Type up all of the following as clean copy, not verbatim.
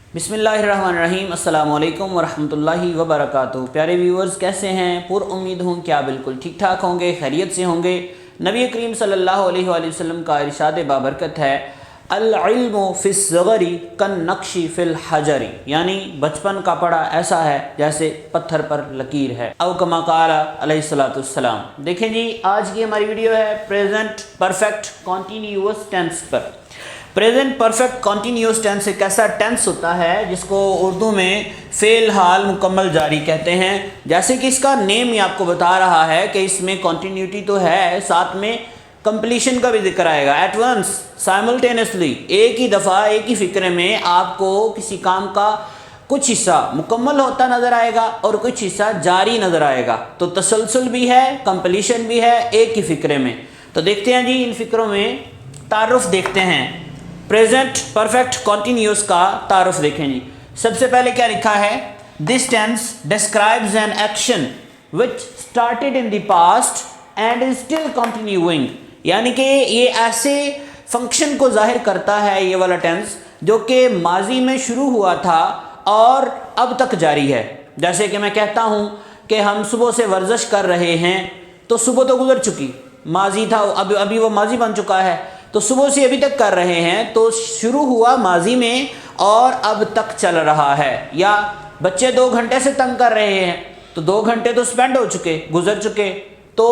बिस्मिल्लाहिर्रहमानिर्रहीम अस्सलामु अलैकुम वरहमतुल्लाहि वबरकातुहू। प्यारे व्यूअर्स, कैसे हैं? उम्मीद हूँ क्या बिल्कुल ठीक ठाक होंगे, खैरियत से होंगे। नबी करीम सल्लल्लाहु अलैहि वसल्लम का इरशाद बाबरकत है, अल इल्मु फिस्सगरी कन नक्शी फिल हजरी, यानी बचपन का पढ़ा ऐसा है जैसे पत्थर पर लकीर है। औ कमा क़ाला अलैहिस्सलाम। देखें जी, आज की हमारी वीडियो है प्रेजेंट परफेक्ट कॉन्टीन्यूअस टेंस पर। प्रेजेंट परफेक्ट कॉन्टीन्यूअस टेंस एक ऐसा टेंस होता है जिसको उर्दू में फ़ेल हाल मुकम्मल जारी कहते हैं। जैसे कि इसका नेम ही आपको बता रहा है कि इसमें कॉन्टीन्यूटी तो है, साथ में कंप्लीशन का भी जिक्र आएगा। एट वंस, साइमल्टेनियसली, एक ही दफ़ा एक ही फ़िक्र में आपको किसी काम का कुछ हिस्सा मुकम्मल होता नज़र आएगा और कुछ हिस्सा जारी नज़र आएगा। तो तसलसल भी है, कंप्लीशन भी है, एक ही फ़िक्रे में। तो देखते हैं जी, इन फ़िक्रों में तारुफ देखते हैं। प्रेजेंट परफेक्ट कॉन्टीन्यूअस का तारुफ देखें जी। सबसे पहले क्या लिखा है? This tense describes an action which started in the past and is still continuing, यानी कि ये ऐसे फंक्शन को जाहिर करता है, ये वाला टेंस, जो कि माजी में शुरू हुआ था और अब तक जारी है। जैसे कि मैं कहता हूँ कि हम सुबह से वर्जिश कर रहे हैं, तो सुबह तो गुजर चुकी, माजी था, अभी वो माजी बन चुका है। तो सुबह से अभी तक कर रहे हैं, तो शुरू हुआ माजी में और अब तक चल रहा है। या बच्चे 2 घंटे से तंग कर रहे हैं, तो 2 घंटे तो स्पेंड हो चुके, गुजर चुके। तो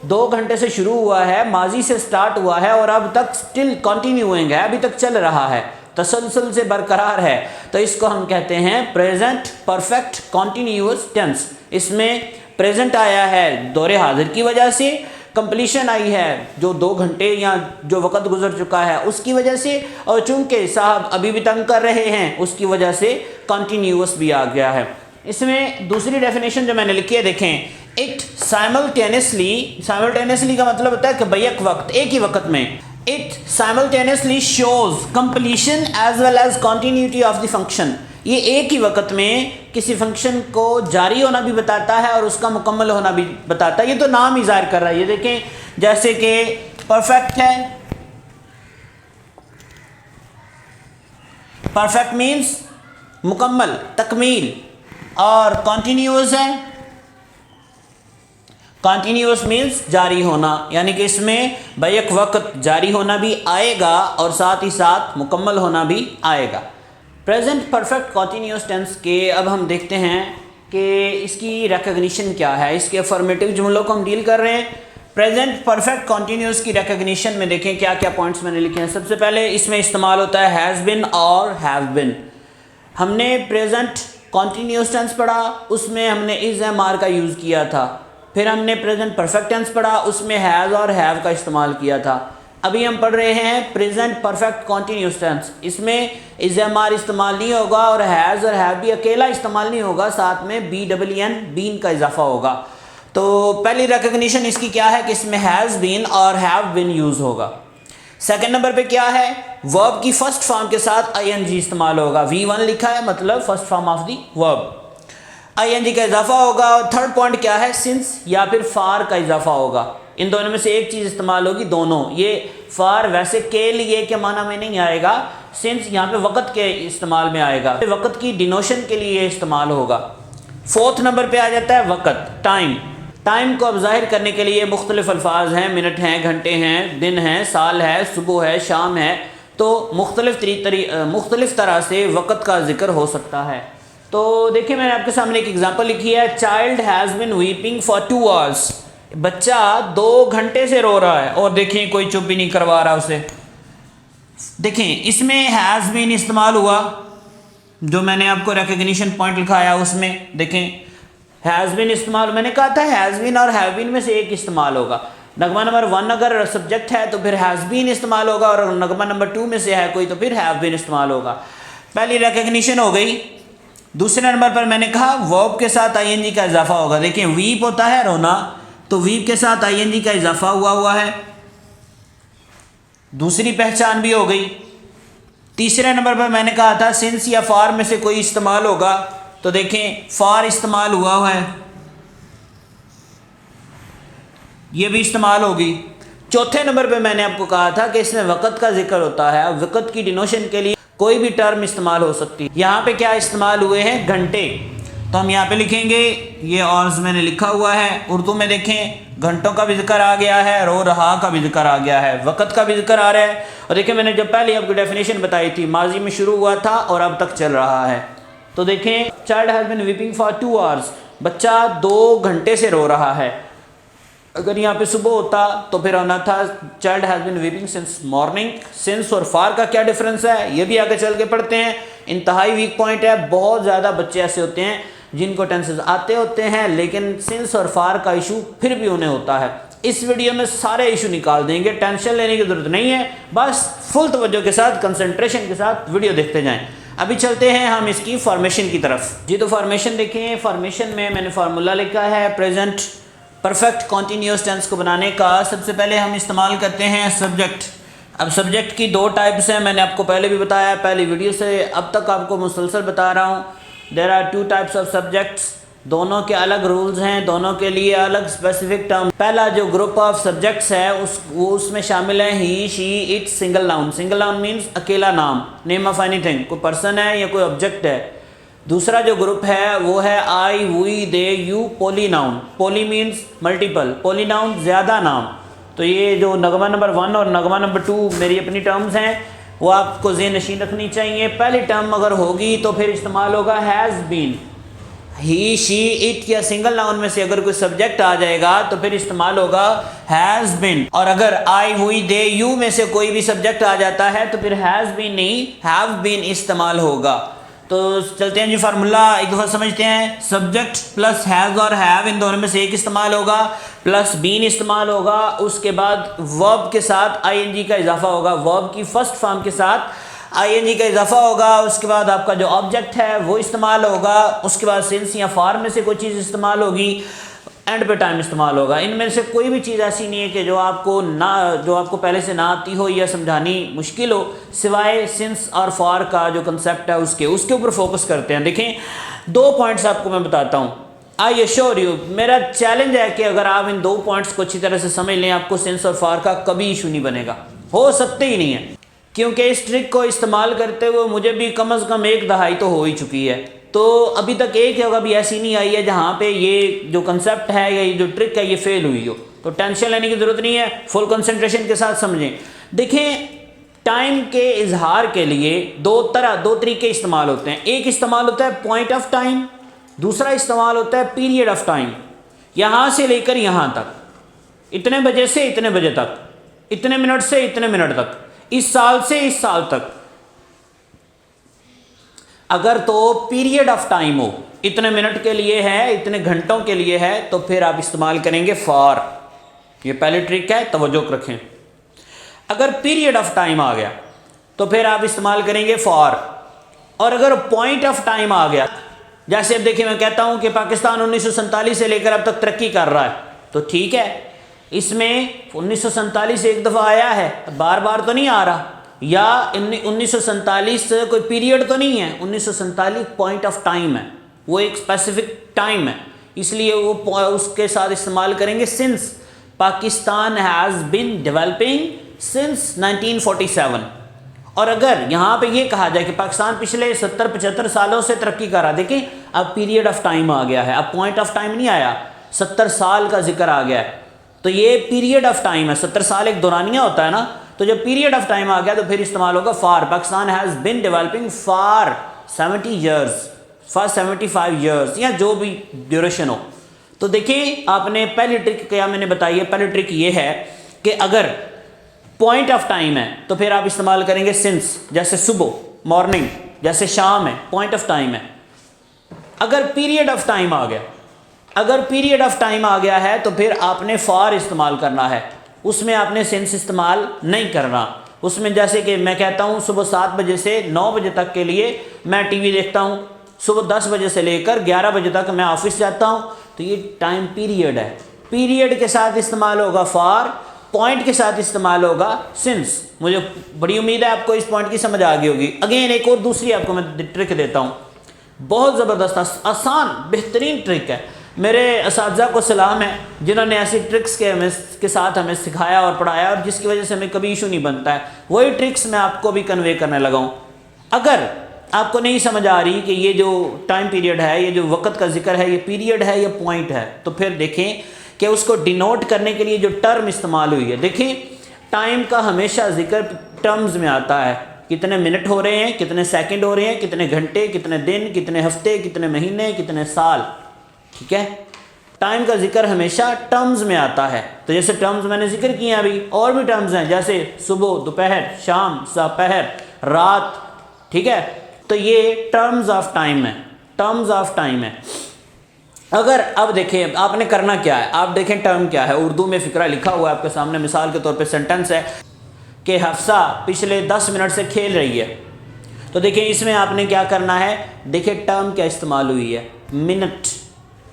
2 घंटे से शुरू हुआ है, माजी से स्टार्ट हुआ है और अब तक स्टिल कंटिन्यूइंग है, अभी तक चल रहा है, तसलसल से बरकरार है। तो इसको हम कहते हैं प्रेजेंट परफेक्ट कॉन्टीन्यूअस टेंस। इसमें प्रेजेंट आया है दौरे हाजिर की वजह से, कंप्लीशन आई है जो 2 घंटे या जो वक़्त गुजर चुका है उसकी वजह से, और चूंकि साहब अभी भी तंग कर रहे हैं उसकी वजह से कंटिन्यूअस भी आ गया है। इसमें दूसरी डेफिनेशन जो मैंने लिखी है, देखें, इट साइमल्टेनियसली का मतलब होता है कि बैक वक्त, एक ही वक्त में। It simultaneously shows completion as well as continuity of the function. ये एक ही वक्त में किसी फंक्शन को जारी होना भी बताता है और उसका मुकम्मल होना भी बताता है। ये तो नाम ही ज़ाहिर कर रहा है। ये देखें, जैसे कि परफेक्ट है, परफेक्ट मीन्स मुकम्मल, तकमील, और कॉन्टीन्यूअस है, कॉन्टीन्यूअस मीन्स जारी होना, यानी कि इसमें बैक वक्त जारी होना भी आएगा और साथ ही साथ मुकम्मल होना भी आएगा। प्रेजेंट परफेक्ट कॉन्टीन्यूअस टेंस के अब हम देखते हैं कि इसकी रिकग्निशन क्या है। इसके अफर्मेटिव जुमलों को हम डील कर रहे हैं। प्रेजेंट परफेक्ट कॉन्टीन्यूअस की रिकग्निशन में देखें क्या क्या पॉइंट्स मैंने लिखे हैं। सबसे पहले इसमें इस्तेमाल होता है हैज़ बिन और हैव बिन। हमने प्रेजेंट कॉन्टीन्यूअस टेंस पढ़ा, उसमें हमने इज़ एम आर का यूज़ किया था। फिर हमने प्रेजेंट परफेक्ट टेंस पढ़ा, उसमें हैज़ और हैव का इस्तेमाल किया था। अभी हम पढ़ रहे हैं प्रेजेंट परफेक्ट कॉन्टीन्यूअस टेंस। इसमें इज़ एम आर इस्तेमाल नहीं होगा और हैज़ और हैव भी अकेला इस्तेमाल नहीं होगा, साथ में बी डबल एन बीन का इजाफा होगा। तो पहली रिकग्निशन इसकी क्या है कि इसमें हैज़ बीन और हैव बीन यूज़ होगा। सेकंड नंबर पे क्या है? वर्ब की फर्स्ट फॉर्म के साथ आईएनजी इस्तेमाल होगा। V1 लिखा है, मतलब first form of the verb, ING का इजाफा होगा। और थर्ड पॉइंट क्या है? सिंस या फिर फार का इजाफा होगा। इन दोनों में से एक चीज़ इस्तेमाल होगी, दोनों। ये फार वैसे के लिए के माना में नहीं आएगा, सिंस यहाँ पे वक़्त के इस्तेमाल में आएगा, वक़्त की डिनोशन के लिए इस्तेमाल होगा। फोर्थ नंबर पे आ जाता है वक़्त, टाइम। टाइम को अब ज़ाहिर करने के लिए मुख्तलिफ अल्फाज हैं, मिनट हैं, घंटे हैं, दिन हैं, साल है, सुबह है, शाम है। तो मुख्तलिफ तरह से वक़्त का जिक्र हो सकता है। तो देखिए, मैंने आपके सामने एक एग्जांपल लिखी है। Child has been weeping for 2 hours. बच्चा 2 घंटे से रो रहा है और देखें कोई चुप भी नहीं करवा रहा उसे। देखें, इसमें हैज़ बीन इस्तेमाल हुआ, जो मैंने आपको रिकग्निशन पॉइंट लिखाया उसमें देखें हैज़ बीन इस्तेमाल। मैंने कहा था हैज़ बीन और हैव बीन में से एक इस्तेमाल होगा। नगमा नंबर 1 अगर सब्जेक्ट है तो फिर हैज़ बीन इस्तेमाल होगा, और नगमा नंबर 2 में से है कोई तो फिर हैव बीन इस्तेमाल होगा। पहली रिकग्निशन हो गई। दूसरे नंबर पर मैंने कहा वर्ब के साथ आईएनजी का इजाफा होगा। देखिए, वीप होता है रोना, तो वीप के साथ आईएनजी का इजाफा हुआ है, दूसरी पहचान भी हो गई। तीसरे नंबर पर मैंने कहा था सिंस या फार में से कोई इस्तेमाल होगा, तो देखें फार इस्तेमाल हुआ है, ये भी इस्तेमाल होगी। चौथे नंबर पे मैंने आपको कहा था कि इसमें वक़्त का जिक्र होता है। वक़्त की डिनोशन के लिए कोई भी टर्म इस्तेमाल हो सकती है। यहाँ पे क्या इस्तेमाल हुए हैं, घंटे, तो हम यहाँ पे लिखेंगे, ये और मैंने लिखा हुआ है। उर्दू में देखें घंटों का भी जिक्र आ गया है, रो रहा का भी जिक्र आ गया है, वक़्त का भी जिक्र आ रहा है। और देखिए मैंने जब पहले आपको डेफिनेशन बताई थी, माजी में शुरू हुआ था और अब तक चल रहा है। तो देखें child has been weeping for 2 hours, बच्चा 2 घंटे से रो रहा है। अगर यहाँ पे सुबह होता तो फिर आना था child has been weeping since morning. Since और फार का क्या डिफरेंस है, ये भी आगे चल के पढ़ते हैं। इंतहाई वीक पॉइंट है, बहुत ज़्यादा बच्चे ऐसे होते हैं जिनको टेंसेस आते होते हैं लेकिन सिंस और फार का इशू फिर भी उन्हें होता है। इस वीडियो में सारे इशू निकाल देंगे, टेंशन लेने की ज़रूरत नहीं है, बस फुल तवज्जो के साथ, कंसंट्रेशन के साथ वीडियो देखते जाएं। अभी चलते हैं हम इसकी फॉर्मेशन की तरफ जी। तो फॉर्मेशन देखें, फॉर्मेशन में मैंने फार्मूला लिखा है प्रेजेंट परफेक्ट कॉन्टीन्यूअस टेंस को बनाने का। सबसे पहले हम इस्तेमाल करते हैं सब्जेक्ट। अब सब्जेक्ट की 2 टाइप्स हैं, मैंने आपको पहले भी बताया, पहली वीडियो से अब तक आपको मुसलसल बता रहा हूँ। There are 2 types of subjects, दोनों के अलग रूल्स हैं, दोनों के लिए अलग स्पेसिफिक टर्म। पहला जो ग्रुप ऑफ सब्जेक्ट्स है उसमें शामिल है he, she, it, single noun. Single noun means अकेला नाम, नेम ऑफ एनीथिंग, कोई पर्सन है या कोई ऑब्जेक्ट है। दूसरा जो ग्रुप है वो है I, we, they, you, poly noun. Poly means multiple, poly noun ज़्यादा नाम। तो ये जो नगमा नंबर 1 और नगमा नंबर 2 मेरी अपनी टर्म्स हैं, वो आपको ज़हन नशीन रखनी चाहिए। पहली टर्म अगर होगी तो फिर इस्तेमाल होगा has been. He, she, it या सिंगल नाउन में से अगर कोई सब्जेक्ट आ जाएगा तो फिर इस्तेमाल होगा हैज़ बीन। और अगर आई, वी, दे, यू में से कोई भी सब्जेक्ट आ जाता है तो फिर हैज़ बीन नहीं, हैव बीन इस्तेमाल होगा। तो चलते हैं जी, फार्मूला एक दफ़ा समझते हैं। सब्जेक्ट प्लस हैज़ और हैव, इन दोनों में से एक इस्तेमाल होगा, प्लस बीन इस्तेमाल होगा। उसके बाद वर्ब के साथ आईएनजी का इजाफा होगा, वर्ब की फर्स्ट फॉर्म के साथ आईएनजी का इजाफा होगा। उसके बाद आपका जो ऑब्जेक्ट है वो इस्तेमाल होगा। उसके बाद सिंस या फॉर में से कोई चीज़ इस्तेमाल होगी, एंड पे टाइम इस्तेमाल होगा। इनमें से कोई भी चीज़ ऐसी नहीं है कि जो आपको पहले से ना आती हो या समझानी मुश्किल हो, सिवाय सिंस और फॉर का जो कंसेप्ट है उसके ऊपर फोकस करते हैं। देखें 2 पॉइंट्स आपको मैं बताता हूँ। आई एश्योर यू, मेरा चैलेंज है कि अगर आप इन 2 पॉइंट्स को अच्छी तरह से समझ लें, आपको सिंस और फॉर का कभी इशू नहीं बनेगा, हो सकते ही नहीं है। क्योंकि इस ट्रिक को इस्तेमाल करते हुए मुझे भी कम अज़ कम 1 दहाई तो हो ही चुकी है। तो अभी तक एक जगह भी ऐसी नहीं आई है जहाँ पे ये जो कंसेप्ट है या ये जो ट्रिक है ये फेल हुई हो। तो टेंशन लेने की ज़रूरत नहीं है, फुल कंसंट्रेशन के साथ समझें। देखें टाइम के इजहार के लिए 2 तरीके इस्तेमाल होते हैं। एक इस्तेमाल होता है पॉइंट ऑफ टाइम, दूसरा इस्तेमाल होता है पीरियड ऑफ टाइम। यहाँ से लेकर यहाँ तक, इतने बजे से इतने बजे तक, इतने मिनट से इतने मिनट तक, इस साल से इस साल तक। अगर तो पीरियड ऑफ टाइम हो, इतने मिनट के लिए है, इतने घंटों के लिए है, तो फिर आप इस्तेमाल करेंगे फॉर। ये पहली ट्रिक है, तवज्जो रखें। अगर पीरियड ऑफ टाइम आ गया तो फिर आप इस्तेमाल करेंगे फॉर। और अगर पॉइंट ऑफ टाइम आ गया, जैसे अब देखिए मैं कहता हूं कि पाकिस्तान 1947 से लेकर अब तक तरक्की कर रहा है, तो ठीक है, इसमें 1947 एक दफ़ा आया है, बार बार तो नहीं आ रहा, या 1947 कोई पीरियड तो नहीं है, 1947 पॉइंट ऑफ टाइम है, वो एक स्पेसिफिक टाइम है, इसलिए वो उसके साथ इस्तेमाल करेंगे since. Pakistan has been developing since 1947। और अगर यहाँ पे ये कहा जाए कि पाकिस्तान पिछले 70-75 सालों से तरक्की कर रहा, देखिए अब पीरियड ऑफ टाइम आ गया है, अब पॉइंट ऑफ टाइम नहीं आया, 70 साल का जिक्र आ गया है, तो ये पीरियड ऑफ टाइम है। 70 साल एक दौरानिया होता है ना, तो जब पीरियड ऑफ टाइम आ गया तो फिर इस्तेमाल होगा for. Pakistan has been developing for 70 years, for 75 years, या जो भी ड्यूरेशन हो। तो देखिए आपने पहली ट्रिक क्या मैंने बताई है, पहली ट्रिक ये है कि अगर पॉइंट ऑफ टाइम है तो फिर आप इस्तेमाल करेंगे सिंस, जैसे सुबह, मॉर्निंग, जैसे शाम है, पॉइंट ऑफ टाइम है। अगर पीरियड ऑफ टाइम आ गया, अगर पीरियड ऑफ टाइम आ गया है तो फिर आपने फॉर इस्तेमाल करना है, उसमें आपने सिंस इस्तेमाल नहीं करना। उसमें जैसे कि मैं कहता हूँ सुबह 7 बजे से 9 बजे तक के लिए मैं टीवी देखता हूँ, सुबह 10 बजे से लेकर 11 बजे तक मैं ऑफिस जाता हूँ, तो ये टाइम पीरियड है। पीरियड के साथ इस्तेमाल होगा फॉर, पॉइंट के साथ इस्तेमाल होगा सिंस। मुझे बड़ी उम्मीद है आपको इस पॉइंट की समझ आ गई होगी। अगेन एक और दूसरी आपको मैं ट्रिक देता हूँ, बहुत ज़बरदस्त आसान बेहतरीन ट्रिक है। मेरे असातिज़ा को सलाम है जिन्होंने ऐसी ट्रिक्स के साथ हमें सिखाया और पढ़ाया, और जिसकी वजह से हमें कभी इशू नहीं बनता है। वही ट्रिक्स मैं आपको भी कन्वे करने लगा हूँ। अगर आपको नहीं समझ आ रही कि ये जो टाइम पीरियड है, ये जो वक़्त का जिक्र है, ये पीरियड है या पॉइंट है, तो फिर देखें कि उसको डिनोट करने के लिए जो टर्म इस्तेमाल हुई है, देखें टाइम का हमेशा जिक्र टर्म्स में आता है, कितने मिनट हो रहे हैं, कितने सेकंड हो रहे हैं, कितने घंटे, कितने दिन, कितने हफ्ते, कितने महीने, कितने साल, ठीक है। टाइम का जिक्र हमेशा टर्म्स में आता है। तो जैसे टर्म्स मैंने जिक्र किए अभी, और भी टर्म्स हैं जैसे सुबह, दोपहर, शाम, दोपहर, रात, ठीक है। तो ये टर्म्स ऑफ टाइम है, टर्म्स ऑफ टाइम है। अगर अब देखें आपने करना क्या है, आप देखें टर्म क्या है, उर्दू में फ़िक्रा लिखा हुआ है आपके सामने, मिसाल के तौर पे सेंटेंस है कि हफ्सा पिछले 10 मिनट से खेल रही है। तो देखिए इसमें आपने क्या करना है, देखिए टर्म क्या इस्तेमाल हुई है, मिनट,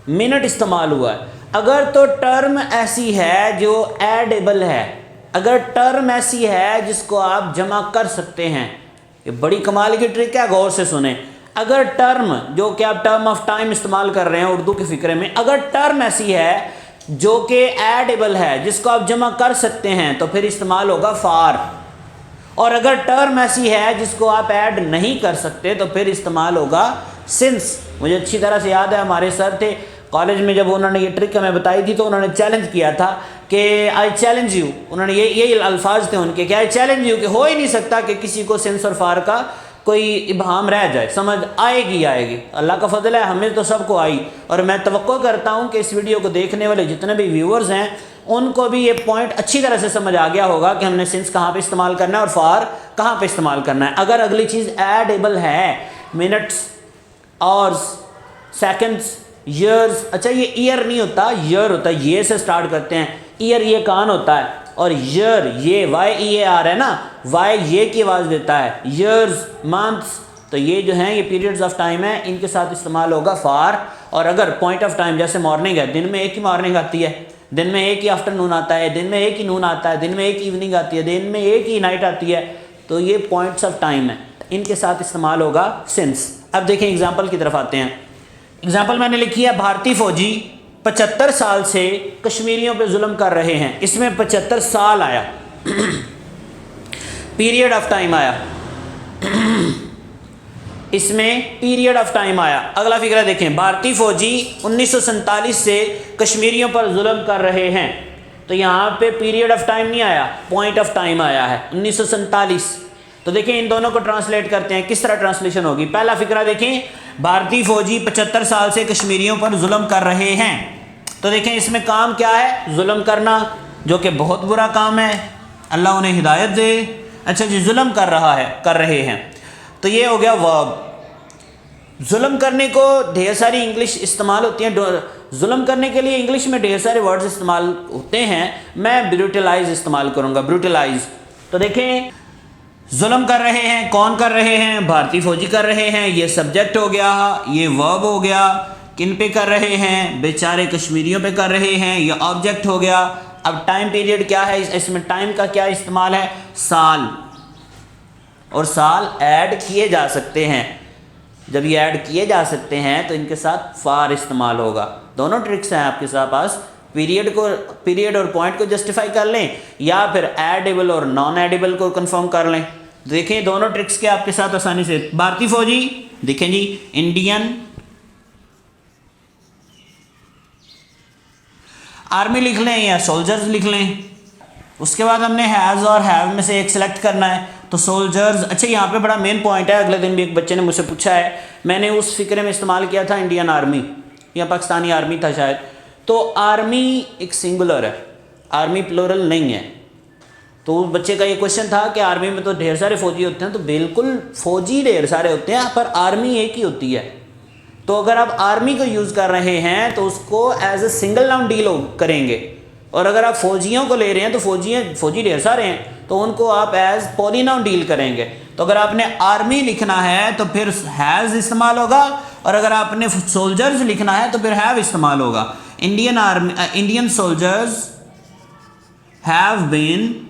मिनट इस्तेमाल हुआ है। अगर तो टर्म ऐसी है जो एडेबल है, अगर टर्म ऐसी है जिसको आप जमा कर सकते हैं, ये बड़ी कमाल की ट्रिक है, गौर से सुने। अगर टर्म जो कि आप टर्म ऑफ टाइम इस्तेमाल कर रहे हैं उर्दू के फ़िक्रे में, अगर टर्म ऐसी है जो कि एडेबल है, जिसको आप जमा कर सकते हैं, तो फिर इस्तेमाल होगा फार। और अगर टर्म ऐसी है जिसको आप ऐड नहीं कर सकते, तो फिर इस्तेमाल होगा सिंस। मुझे अच्छी तरह से याद है, हमारे सर थे कॉलेज में, जब उन्होंने ये ट्रिक हमें बताई थी तो उन्होंने चैलेंज किया था कि आई चैलेंज यू, उन्होंने यही अल्फाज थे उनके कि आई चैलेंज यू, कि हो ही नहीं सकता कि किसी को सिंस और फार का कोई इबहाम रह जाए, समझ आएगी आएगी। अल्लाह का फजल है, हमें तो सबको आई। और मैं तवक्को करता हूँ कि इस वीडियो को देखने वाले जितने भी व्यूअर्स हैं उनको भी ये पॉइंट अच्छी तरह से समझ आ गया होगा कि हमने सिंस कहाँ पे इस्तेमाल करना है और फार कहाँ पे इस्तेमाल करना है। अगर अगली चीज़ एडेबल है, मिनट्स, आवर्स, सेकंड्स, ईयर्स, अच्छा ये ईयर नहीं होता, ईयर होता है, ये से स्टार्ट करते हैं, ईयर ये कान होता है, और ईयर ये YEAR है ना, वाई ये की आवाज़ देता है, ईयर्स, मंथ्स, तो ये जो हैं ये पीरियड्स ऑफ टाइम है, इनके साथ इस्तेमाल होगा फार। और अगर पॉइंट ऑफ टाइम जैसे मॉर्निंग है, दिन में एक ही मॉर्निंग आती है, दिन में एक ही आफ्टरनून आता है, दिन में एक ही नून आता है, दिन में एक ही इवनिंग आती है, दिन में एक ही नाइट आती है, तो ये पॉइंट्स ऑफ टाइम है, इनके साथ इस्तेमाल होगा सिंस। अब देखें एग्जाम्पल की तरफ आते हैं। एग्जाम्पल मैंने लिखी है, भारतीय फौजी 75 साल से कश्मीरियों पे जुल्म कर रहे हैं। इसमें 75 साल आया पीरियड ऑफ टाइम आया इसमें पीरियड ऑफ टाइम आया। अगला फिक्रा देखें, भारतीय फौजी 1947 से कश्मीरियों पर जुल्म कर रहे हैं। तो यहाँ पे पीरियड ऑफ टाइम नहीं आया, पॉइंट ऑफ टाइम आया है 1947। तो देखें इन दोनों को ट्रांसलेट करते हैं, किस तरह ट्रांसलेशन होगी। पहला फिक्रा देखें, भारतीय फौजी 75 साल से कश्मीरियों पर जुल्म कर रहे हैं। तो देखें इसमें काम क्या है, जुल्म करना, जो कि बहुत बुरा काम है, अल्लाह उन्हें हिदायत दे। अच्छा जी, जुल्म कर रहे हैं, तो ये हो गया वर्ब। जुल्म करने को ढेर सारी इंग्लिश इस्तेमाल होती हैं, जुल्म करने के लिए इंग्लिश में ढेर सारे वर्ड्स इस्तेमाल होते हैं। मैं ब्रूटलाइज इस्तेमाल करूँगा, ब्रूटलाइज। तो देखें जुल्म कर रहे हैं, कौन कर रहे हैं, भारतीय फौजी कर रहे हैं, ये सब्जेक्ट हो गया, ये वर्ब हो गया, किन पे कर रहे हैं, बेचारे कश्मीरियों पे कर रहे हैं, ये ऑब्जेक्ट हो गया। अब टाइम पीरियड क्या है, इसमें टाइम का क्या इस्तेमाल है, साल, और साल ऐड किए जा सकते हैं। जब ये ऐड किए जा सकते हैं तो इनके साथ फार इस्तेमाल होगा। दोनों ट्रिक्स हैं आपके साथ पास, पीरियड और पॉइंट को जस्टिफाई कर लें, या फिर एडेबल और नॉन एडेबल को कंफर्म कर लें। देखें दोनों ट्रिक्स के आपके साथ आसानी से। भारतीय फौजी, देखें जी, इंडियन आर्मी लिख लें या सोल्जर्स लिख लें। उसके बाद हमने हैज़ और हैव में से एक सिलेक्ट करना है, तो सोल्जर्स। अच्छा यहाँ पे बड़ा मेन पॉइंट है, अगले दिन भी एक बच्चे ने मुझसे पूछा है, मैंने उस फिक्रे में इस्तेमाल किया था इंडियन आर्मी या पाकिस्तानी आर्मी था शायद। तो आर्मी एक सिंगुलर है, आर्मी प्लूरल नहीं है। तो उस बच्चे का ये क्वेश्चन था कि आर्मी में तो ढेर सारे फौजी होते हैं, तो बिल्कुल फौजी ढेर सारे होते हैं पर आर्मी एक ही होती है। तो अगर आप आर्मी को यूज़ कर रहे हैं तो उसको as a single noun deal करेंगे, और अगर आप फौजियों को ले रहे हैं तो फौजी ढेर सारे हैं तो उनको आप एज पॉलिनाउन डील करेंगे। तो अगर आपने आर्मी लिखना है तो फिर हैज़ इस्तेमाल होगा, और अगर आपने सोल्जर्स लिखना है तो फिर हैव इस्तेमाल होगा। इंडियन सोल्जर्स हैव बीन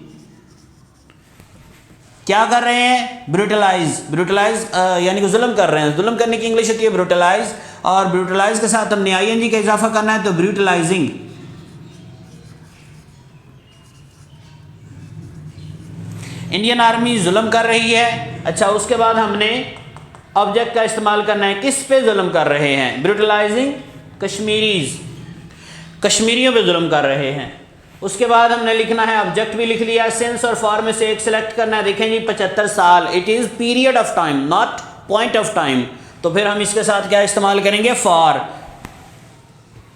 क्या कर रहे हैं, ब्रूटलाइज यानी कि जुल्म कर रहे हैं। जुल्म करने की इंग्लिश होती है ब्रूटलाइज, और ब्रूटलाइज के साथ हमने ING का इजाफा करना है, तो ब्रूटलाइजिंग। इंडियन आर्मी जुल्म कर रही है। अच्छा, उसके बाद हमने ऑब्जेक्ट का इस्तेमाल करना है, किस पे जुल्म कर रहे हैं? ब्रूटलाइजिंग कश्मीरीज, कश्मीरियों पे जुल्म कर रहे हैं। उसके बाद हमने लिखना है, ऑब्जेक्ट भी लिख लिया, सेंस और फॉर में से एक सिलेक्ट करना है। देखें जी 75 साल, it is period of time not point of time, तो फिर हम इसके साथ क्या इस्तेमाल करेंगे? For.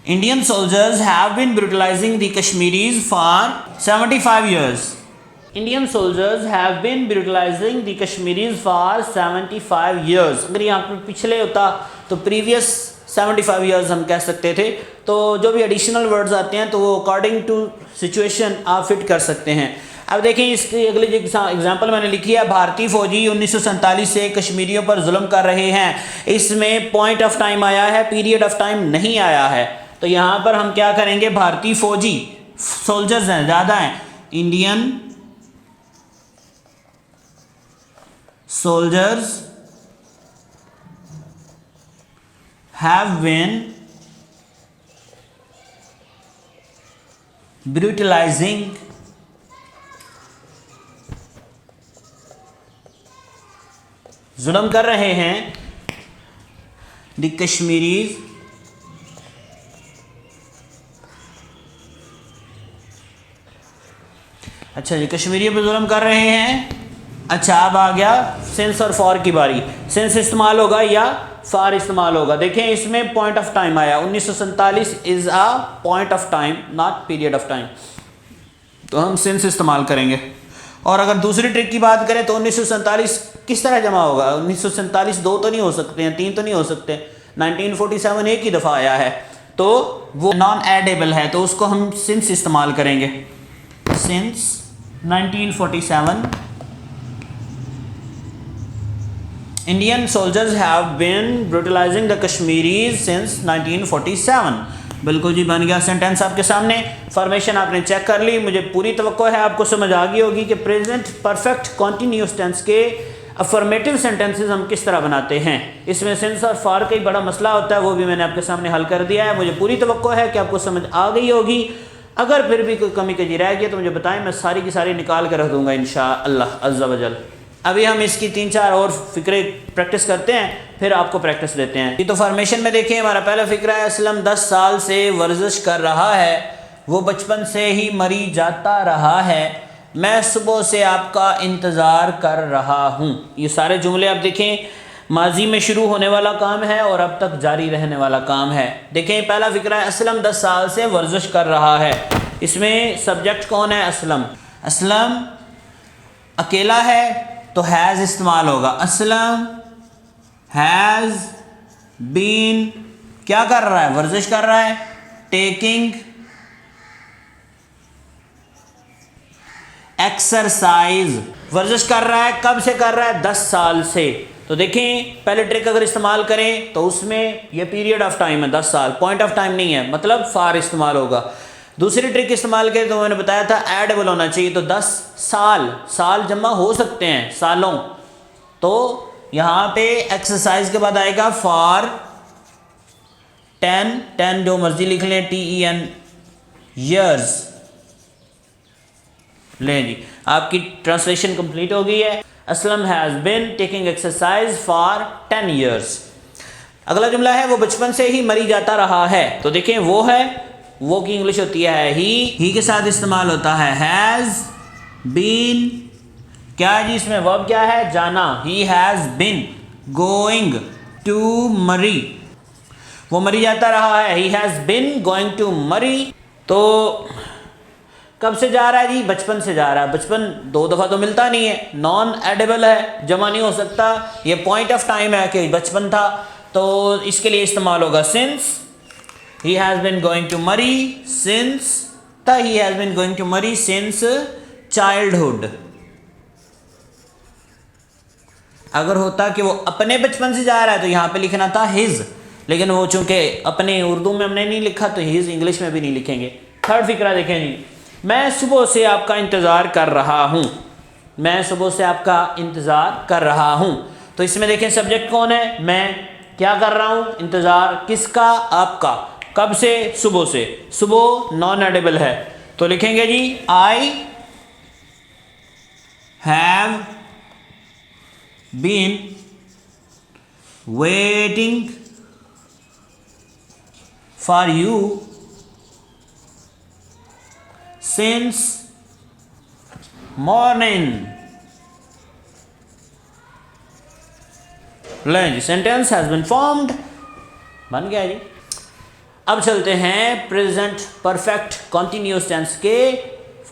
Indian soldiers have been brutalising the Kashmiris for 75 years. Indian soldiers have been brutalising the Kashmiris for 75 years. अगर यहाँ पर पिछले होता तो प्रीवियस 75 ईयर्स हम कह सकते थे। तो जो भी एडिशनल वर्ड्स आते हैं तो वो अकॉर्डिंग टू सिचुएशन आप फिट कर सकते हैं। अब देखें इसकी अगली एग्जांपल मैंने लिखी है, भारतीय फौजी 1947 से कश्मीरियों पर जुल्म कर रहे हैं। इसमें पॉइंट ऑफ टाइम आया है, पीरियड ऑफ टाइम नहीं आया है। तो यहाँ पर हम क्या करेंगे? भारतीय फौजी, सोल्जर्स हैं ज़्यादा हैं, Indian soldiers have been brutalizing जुल्म कर रहे हैं द कश्मीरीज अच्छा जी, कश्मीरियों पे जुल्म कर रहे हैं। अच्छा, अब आ गया सेंस और फॉर की बारी। सेंस इस्तेमाल होगा या फॉर इस्तेमाल होगा? देखें इसमें पॉइंट ऑफ टाइम आया, 1947 is a point of time not period of time, तो हम सेंस इस्तेमाल करेंगे। और अगर दूसरी ट्रिक की बात करें तो 1947 किस तरह जमा होगा? 1947 दो तो नहीं हो सकते हैं, तीन तो नहीं हो सकते, 1947 एक ही दफ़ा आया है, तो वो नॉन एडेबल है, तो उसको हम सिंस इस्तेमाल करेंगे। Since 1947 Indian soldiers have been brutalising the Kashmiris since 1947। बिल्कुल जी, बन गया सेंटेंस आपके सामने। फॉर्मेशन आपने चेक कर ली, मुझे पूरी तवक्को है आपको समझ आ गई होगी कि प्रेजेंट परफेक्ट कॉन्टिन्यूस टेंस के अफर्मेटिव सेंटेंसेस हम किस तरह बनाते हैं। इसमें सेंस और फॉर का ही बड़ा मसला होता है, वो भी मैंने आपके सामने हल कर दिया है। मुझे पूरी तवक्को है कि आपको समझ आ गई होगी। अगर फिर भी कोई कमी कजी रह गई तो मुझे बताएं, मैं सारी की सारी निकाल कर रख दूंगा इंशाअल्लाह अज़्ज़ा वजल। अभी हम इसकी 3-4 और फ़िक्रे प्रैक्टिस करते हैं, फिर आपको प्रैक्टिस देते हैं। ये तो फॉर्मेशन में देखिए, हमारा पहला फ़िक्रा है, असलम 10 साल से वर्जिश कर रहा है, वो बचपन से ही मरी जाता रहा है, मैं सुबह से आपका इंतज़ार कर रहा हूँ। ये सारे जुमले आप देखें, माजी में शुरू होने वाला काम है और अब तक जारी रहने वाला काम है। देखें पहला फ़िक्रा है, असलम 10 साल से वर्जिश कर रहा है। इसमें सब्जेक्ट कौन है? असलम। असलम अकेला है तो हैज़ इस्तेमाल होगा। असलम हैज़ बीन क्या कर रहा है? वर्जिश कर रहा है। टेकिंग एक्सरसाइज, वर्जिश कर रहा है, कब से कर रहा है? 10 साल से। तो देखें पहले ट्रिक अगर इस्तेमाल करें तो उसमें यह पीरियड ऑफ टाइम है 10 साल, पॉइंट ऑफ टाइम नहीं है, मतलब फार इस्तेमाल होगा। दूसरी ट्रिक इस्तेमाल करें तो मैंने बताया था एडेबल होना चाहिए, तो 10 साल, साल जमा हो सकते हैं सालों, तो यहाँ पे एक्सरसाइज के बाद आएगा फॉर 10 जो मर्जी लिख लें, TEN ईयर्स। लें जी, आपकी ट्रांसलेशन कंप्लीट हो गई है। Aslam has been taking exercise for 10 years. अगला जुमला है, वो बचपन से ही मरी जाता रहा है। तो देखें वो है, वो की इंग्लिश होती है ही के साथ इस्तेमाल होता है हैज़ बीन। क्या है जी इसमें वर्ब क्या है? जाना। He has been going to Murree, वो मरी जाता रहा है। He has been going to Murree. तो कब से जा रहा है जी? बचपन से जा रहा है। बचपन 2 दफ़ा तो मिलता नहीं है, नॉन एडेबल है, जमा नहीं हो सकता। ये पॉइंट ऑफ टाइम है कि बचपन था, तो इसके लिए इस्तेमाल होगा since. He has been going to marry since, he has been going to marry since childhood। अगर होता कि वो अपने बचपन से जा रहा है तो यहाँ पे लिखना था his, लेकिन वो चूंकि अपने उर्दू में हमने नहीं लिखा तो his इंग्लिश में भी नहीं लिखेंगे। थर्ड फिक्रा देखें जी, मैं सुबह से आपका इंतज़ार कर रहा हूँ। मैं सुबह से आपका इंतज़ार कर रहा हूँ, तो इसमें देखें सब्जेक्ट कौन है? मैं क्या कर रहा हूँ? इंतज़ार। किसका? आपका। कब से? सुबह से। सुबह नॉन एडेबल है, तो लिखेंगे जी I have been waiting for you since morning। लें जी, सेंटेंस हैज बीन फॉर्म्ड, बन गया जी। अब चलते हैं प्रेजेंट परफेक्ट कॉन्टिन्यूअस टेंस के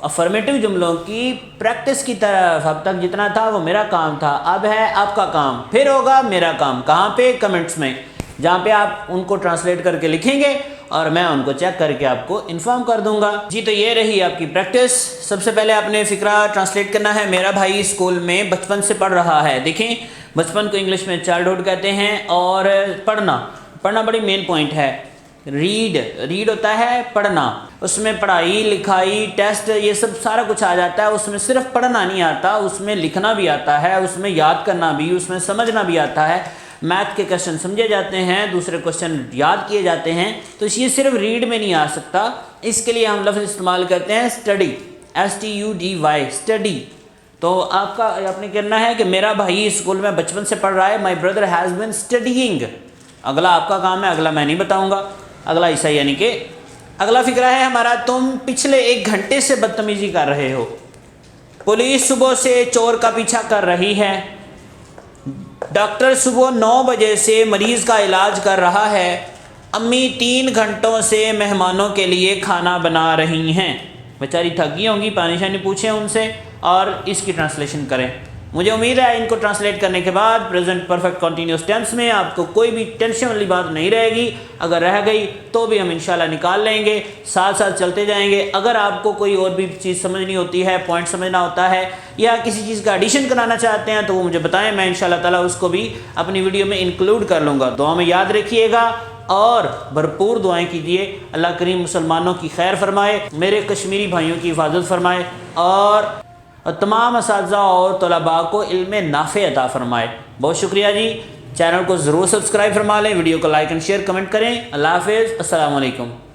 अफर्मेटिव जुमलों की प्रैक्टिस की तरफ। अब तक जितना था वो मेरा काम था, अब है आपका काम, फिर होगा मेरा काम। कहाँ पे? कमेंट्स में, जहाँ पे आप उनको ट्रांसलेट करके लिखेंगे और मैं उनको चेक करके आपको इन्फॉर्म कर दूंगा जी। तो ये रही आपकी प्रैक्टिस। सबसे पहले आपने फिक्रा ट्रांसलेट करना है। मेरा भाई स्कूल में बचपन से पढ़ रहा है। देखें, बचपन को इंग्लिश में चाइल्डहुड कहते हैं, और पढ़ना बड़ी मेन पॉइंट है। रीड होता है पढ़ना, उसमें पढ़ाई लिखाई टेस्ट ये सब सारा कुछ आ जाता है। उसमें सिर्फ पढ़ना नहीं आता, उसमें लिखना भी आता है, उसमें याद करना भी, उसमें समझना भी आता है। मैथ के क्वेश्चन समझे जाते हैं, दूसरे क्वेश्चन याद किए जाते हैं। तो ये सिर्फ रीड में नहीं आ सकता, इसके लिए हम लफ्ज़ इस्तेमाल करते हैं स्टडी, STUDY, स्टडी। तो आपने कहना है कि मेरा भाई स्कूल में बचपन से पढ़ रहा है। My brother has been studying. अगला आपका काम है, अगला मैं नहीं बताऊंगा। अगला ऐसा यानी कि अगला फिक्रा है हमारा, तुम पिछले 1 घंटे से बदतमीजी कर रहे हो। पुलिस सुबह से चोर का पीछा कर रही है। डॉक्टर सुबह 9 बजे से मरीज का इलाज कर रहा है। अम्मी 3 घंटों से मेहमानों के लिए खाना बना रही हैं। बेचारी थकी होंगी, पानी शानी पूछें उनसे और इसकी ट्रांसलेशन करें। मुझे उम्मीद है इनको ट्रांसलेट करने के बाद प्रेजेंट परफेक्ट कॉन्टिन्यूअस टेंस में आपको कोई भी टेंशन वाली बात नहीं रहेगी। अगर रह गई तो भी हम इंशाल्लाह निकाल लेंगे, साथ साथ चलते जाएंगे। अगर आपको कोई और भी चीज़ समझनी होती है, पॉइंट समझना होता है, या किसी चीज़ का एडिशन कराना चाहते हैं तो वो मुझे बताएं, मैं इंशाल्लाह ताला उसको भी अपनी वीडियो में इंक्लूड कर लूँगा। दुआ में याद रखिएगा और भरपूर दुआएं कीजिए। अल्लाह करीम मुसलमानों की खैर फरमाए, मेरे कश्मीरी भाइयों की हिफाजत फरमाए और तमाम असातिज़ा और तलबा को इल्म नाफ़े अता फ़रमाए। बहुत शुक्रिया जी। चैनल को ज़रूर सब्सक्राइब फरमा लें, वीडियो को लाइक एंड शेयर कमेंट करें। अल्लाह हाफ़िज़, अस्सलाम वालेकुम।